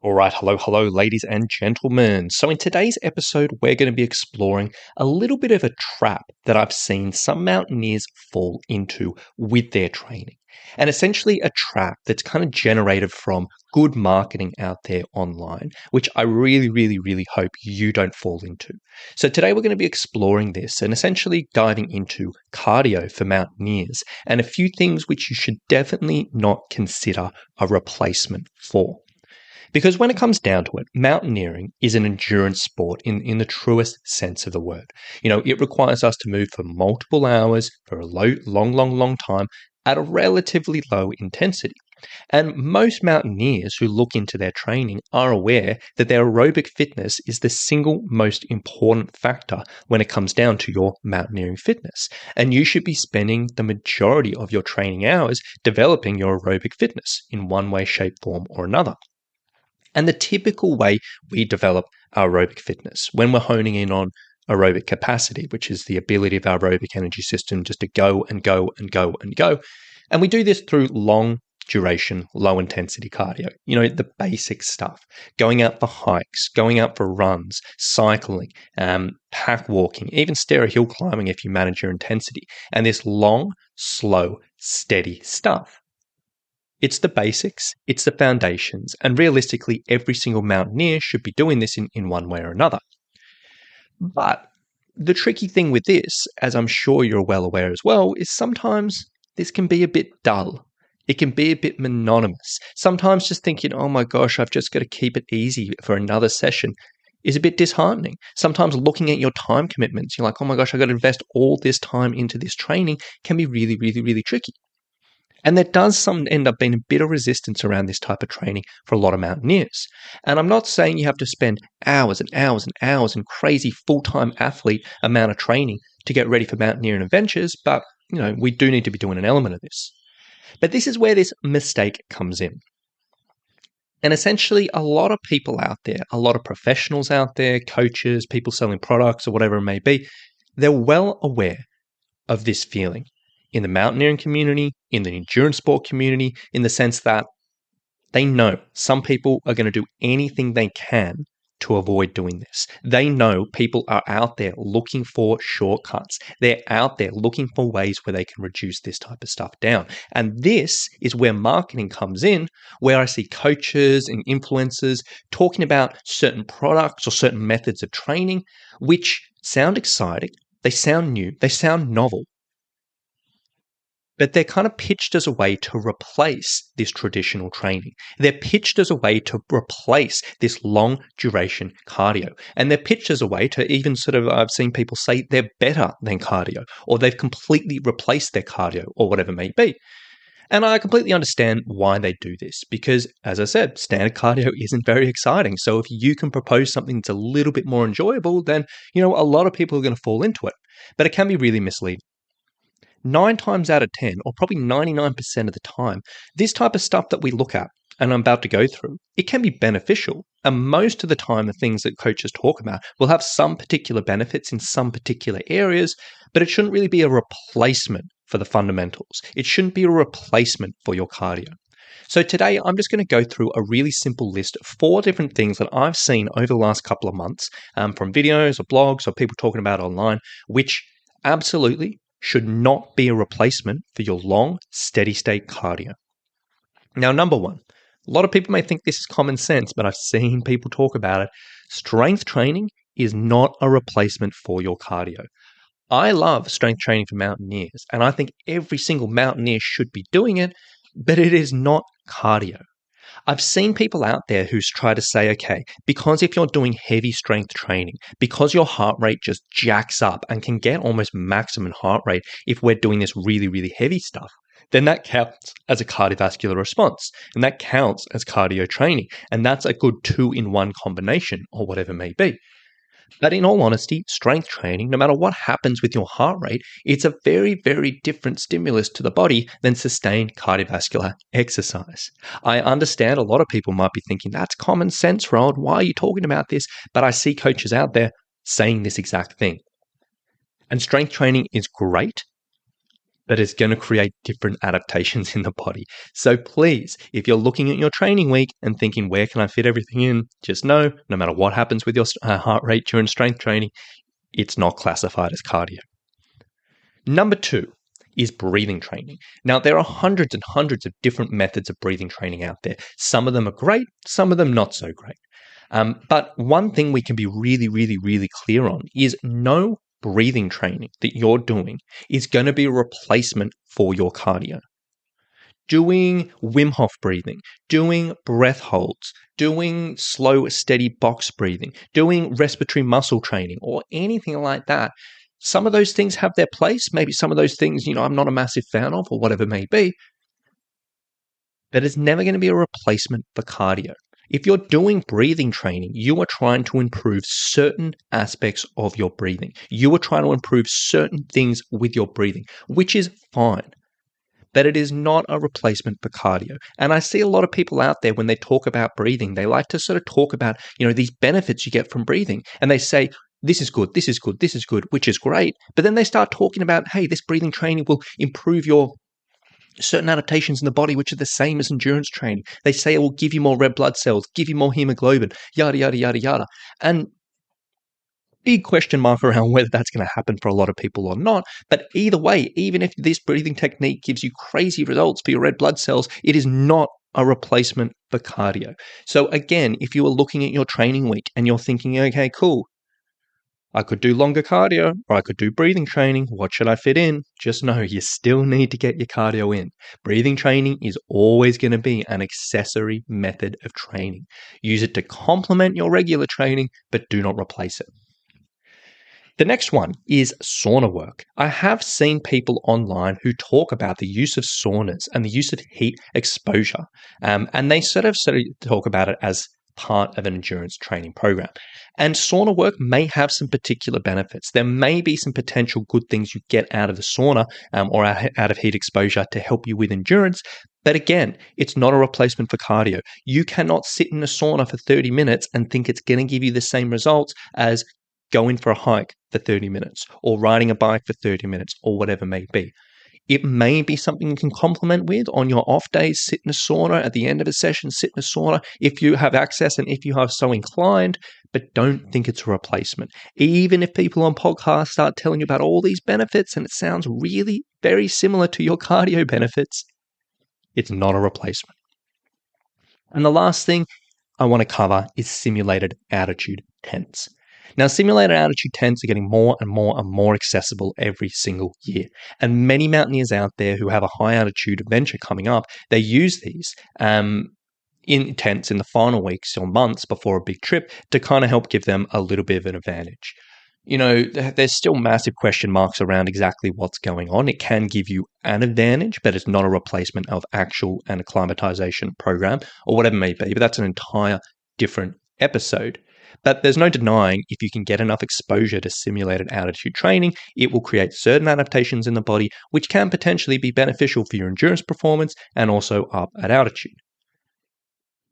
All right, hello, ladies and gentlemen. So, in today's episode, we're going to be exploring a little bit of a trap that I've seen some mountaineers fall into with their training. And essentially, a trap that's kind of generated from good marketing out there online, which I really hope you don't fall into. So, today we're going to be exploring this and essentially diving into cardio for mountaineers and a few things which you should definitely not consider a replacement for. Because when it comes down to it, mountaineering is an endurance sport in the truest sense of the word. It requires us to move for multiple hours for a long time at a relatively low intensity. And most mountaineers who look into their training are aware that their aerobic fitness is the single most important factor when it comes down to your mountaineering fitness. And you should be spending the majority of your training hours developing your aerobic fitness in one way, shape, form, or another. And the typical way we develop our aerobic fitness when we're honing in on aerobic capacity, which is the ability of our aerobic energy system just to go and go and go and go. And we do this through long duration, low intensity cardio. The basic stuff, going out for hikes, going out for runs, cycling, pack walking, even stair hill climbing if you manage your intensity. And this long, slow, steady stuff. It's the basics, it's the foundations, and realistically, every single mountaineer should be doing this in one way or another. But the tricky thing with this, as I'm sure you're well aware as well, is sometimes this can be a bit dull. It can be a bit monotonous. Sometimes just thinking, oh my gosh, I've just got to keep it easy for another session is a bit disheartening. Sometimes looking at your time commitments, you're like, oh my gosh, I've got to invest all this time into this training can be really tricky. And there does end up being a bit of resistance around this type of training for a lot of mountaineers. And I'm not saying you have to spend hours and hours and hours and crazy full-time athlete amount of training to get ready for mountaineering adventures, but we do need to be doing an element of this. But this is where this mistake comes in. And essentially, a lot of people out there, a lot of professionals out there, coaches, people selling products or whatever it may be, they're well aware of this feeling. In the mountaineering community, in the endurance sport community, in the sense that they know some people are going to do anything they can to avoid doing this. They know people are out there looking for shortcuts. They're out there looking for ways where they can reduce this type of stuff down. And this is where marketing comes in, where I see coaches and influencers talking about certain products or certain methods of training, which sound exciting, they sound new, they sound novel. But they're kind of pitched as a way to replace this traditional training. They're pitched as a way to replace this long duration cardio. And they're pitched as a way to even I've seen people say they're better than cardio, or they've completely replaced their cardio, or whatever it may be. And I completely understand why they do this because, as I said, standard cardio isn't very exciting. So if you can propose something that's a little bit more enjoyable, then, a lot of people are going to fall into it. But it can be really misleading. 9 times out of 10, or probably 99% of the time, this type of stuff that we look at and I'm about to go through, it can be beneficial. And most of the time, the things that coaches talk about will have some particular benefits in some particular areas, but it shouldn't really be a replacement for the fundamentals. It shouldn't be a replacement for your cardio. So today, I'm just going to go through a really simple list of 4 different things that I've seen over the last couple of months from videos or blogs or people talking about online, which absolutely should not be a replacement for your long, steady state cardio. Now, number 1, a lot of people may think this is common sense, but I've seen people talk about it. Strength training is not a replacement for your cardio. I love strength training for mountaineers, and I think every single mountaineer should be doing it, but it is not cardio. I've seen people out there who's try to say, okay, because if you're doing heavy strength training, because your heart rate just jacks up and can get almost maximum heart rate if we're doing this really heavy stuff, then that counts as a cardiovascular response. And that counts as cardio training. And that's a good 2-in-1 combination or whatever it may be. But in all honesty, strength training, no matter what happens with your heart rate, it's a very different stimulus to the body than sustained cardiovascular exercise. I understand a lot of people might be thinking, that's common sense, Rod. Why are you talking about this? But I see coaches out there saying this exact thing. And strength training is great, but it's going to create different adaptations in the body. So please, if you're looking at your training week and thinking, where can I fit everything in? Just know, no matter what happens with your heart rate during strength training, it's not classified as cardio. Number 2 is breathing training. Now, there are hundreds and hundreds of different methods of breathing training out there. Some of them are great, some of them not so great. But one thing we can be really, really, really clear on is no breathing training that you're doing is going to be a replacement for your cardio. Doing Wim Hof breathing, doing breath holds, doing slow, steady box breathing, doing respiratory muscle training, or anything like that. Some of those things have their place. Maybe some of those things, I'm not a massive fan of, or whatever it may be. But it's never going to be a replacement for cardio. If you're doing breathing training, you are trying to improve certain aspects of your breathing. You are trying to improve certain things with your breathing, which is fine. But it is not a replacement for cardio. And I see a lot of people out there when they talk about breathing, they like to sort of talk about, these benefits you get from breathing. And they say, this is good, this is good, this is good, which is great. But then they start talking about, hey, this breathing training will improve your certain adaptations in the body, which are the same as endurance training. They say it will give you more red blood cells, give you more hemoglobin, yada, yada, yada, yada. And big question mark around whether that's going to happen for a lot of people or not. But either way, even if this breathing technique gives you crazy results for your red blood cells, it is not a replacement for cardio. So again, if you are looking at your training week and you're thinking, okay, cool, I could do longer cardio or I could do breathing training. What should I fit in? Just know you still need to get your cardio in. Breathing training is always going to be an accessory method of training. Use it to complement your regular training, but do not replace it. The next one is sauna work. I have seen people online who talk about the use of saunas and the use of heat exposure, and they sort of talk about it as part of an endurance training program. And sauna work may have some particular benefits. There may be some potential good things you get out of the sauna or out of heat exposure to help you with endurance. But again, it's not a replacement for cardio. You cannot sit in a sauna for 30 minutes and think it's going to give you the same results as going for a hike for 30 minutes or riding a bike for 30 minutes or whatever it may be. It may be something you can complement with on your off days. Sit in a sauna at the end of a session, sit in a sauna if you have access and if you are so inclined, but don't think it's a replacement. Even if people on podcasts start telling you about all these benefits and it sounds really very similar to your cardio benefits, it's not a replacement. And the last thing I want to cover is simulated altitude tents. Now, simulated altitude tents are getting more and more and more accessible every single year. And many mountaineers out there who have a high altitude adventure coming up, they use these in tents in the final weeks or months before a big trip to kind of help give them a little bit of an advantage. There's still massive question marks around exactly what's going on. It can give you an advantage, but it's not a replacement of actual and acclimatization program or whatever it may be. But that's an entire different episode. But there's no denying if you can get enough exposure to simulated altitude training, it will create certain adaptations in the body, which can potentially be beneficial for your endurance performance and also up at altitude.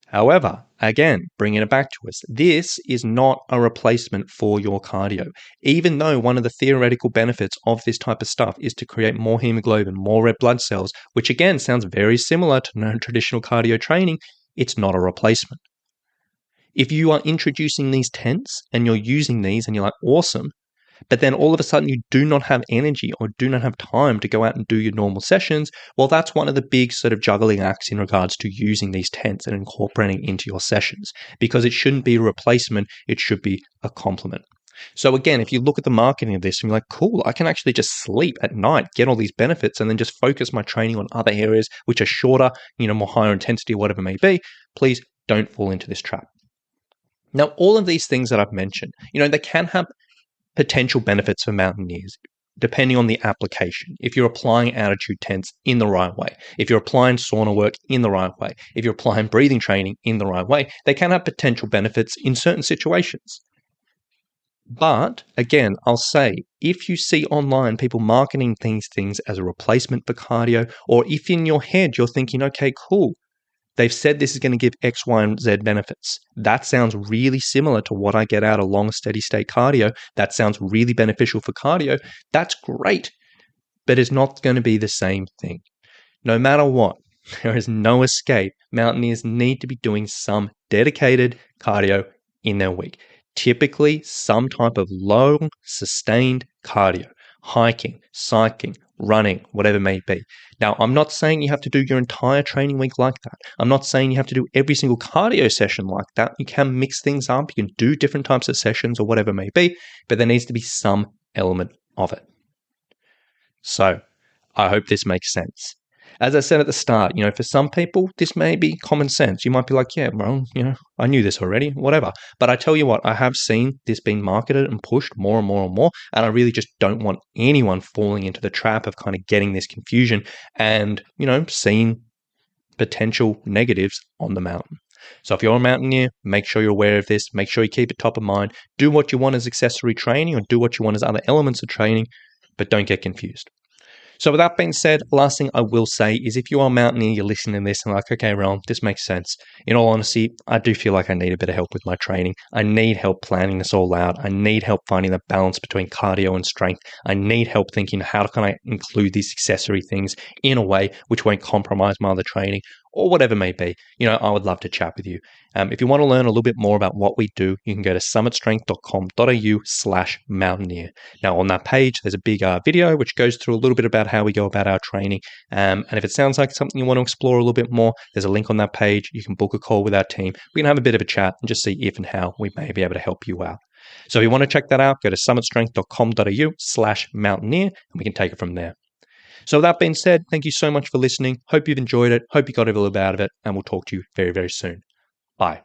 However, again, bringing it back to us, this is not a replacement for your cardio. Even though one of the theoretical benefits of this type of stuff is to create more hemoglobin, more red blood cells, which again sounds very similar to non-traditional cardio training, it's not a replacement. If you are introducing these tents and you're using these and you're like, awesome, but then all of a sudden you do not have energy or do not have time to go out and do your normal sessions, well, that's one of the big sort of juggling acts in regards to using these tents and incorporating into your sessions, because it shouldn't be a replacement, it should be a complement. So again, if you look at the marketing of this and you're like, cool, I can actually just sleep at night, get all these benefits, and then just focus my training on other areas which are shorter, more higher intensity, whatever it may be, please don't fall into this trap. Now, all of these things that I've mentioned, they can have potential benefits for mountaineers, depending on the application. If you're applying altitude tents in the right way, if you're applying sauna work in the right way, if you're applying breathing training in the right way, they can have potential benefits in certain situations. But again, I'll say, if you see online people marketing these things as a replacement for cardio, or if in your head you're thinking, okay, cool, they've said this is going to give X, Y, and Z benefits. That sounds really similar to what I get out of long, steady state cardio. That sounds really beneficial for cardio. That's great. but it's not going to be the same thing. No matter what, there is no escape. Mountaineers need to be doing some dedicated cardio in their week. Typically, some type of long, sustained cardio, hiking, cycling, running, whatever it may be. Now, I'm not saying you have to do your entire training week like that. I'm not saying you have to do every single cardio session like that. You can mix things up. You can do different types of sessions or whatever it may be, but there needs to be some element of it. So, I hope this makes sense. As I said at the start, for some people, this may be common sense. You might be like, yeah, well, I knew this already, whatever. But I tell you what, I have seen this being marketed and pushed more and more and more. And I really just don't want anyone falling into the trap of kind of getting this confusion and, seeing potential negatives on the mountain. So if you're a mountaineer, make sure you're aware of this. Make sure you keep it top of mind. Do what you want as accessory training or do what you want as other elements of training, but don't get confused. So with that being said, last thing I will say is if you are a mountaineer, you're listening to this and like, okay, Ron, this makes sense. In all honesty, I do feel like I need a bit of help with my training. I need help planning this all out. I need help finding the balance between cardio and strength. I need help thinking how can I include these accessory things in a way which won't compromise my other training or whatever it may be. I would love to chat with you. If you want to learn a little bit more about what we do, you can go to summitstrength.com.au/mountaineer. Now, on that page, there's a big video which goes through a little bit about how we go about our training. And if it sounds like something you want to explore a little bit more, there's a link on that page. You can book a call with our team. We can have a bit of a chat and just see if and how we may be able to help you out. So if you want to check that out, go to summitstrength.com.au/mountaineer, and we can take it from there. So with that being said, thank you so much for listening. Hope you've enjoyed it. Hope you got a little bit out of it, and we'll talk to you very, very soon. Bye.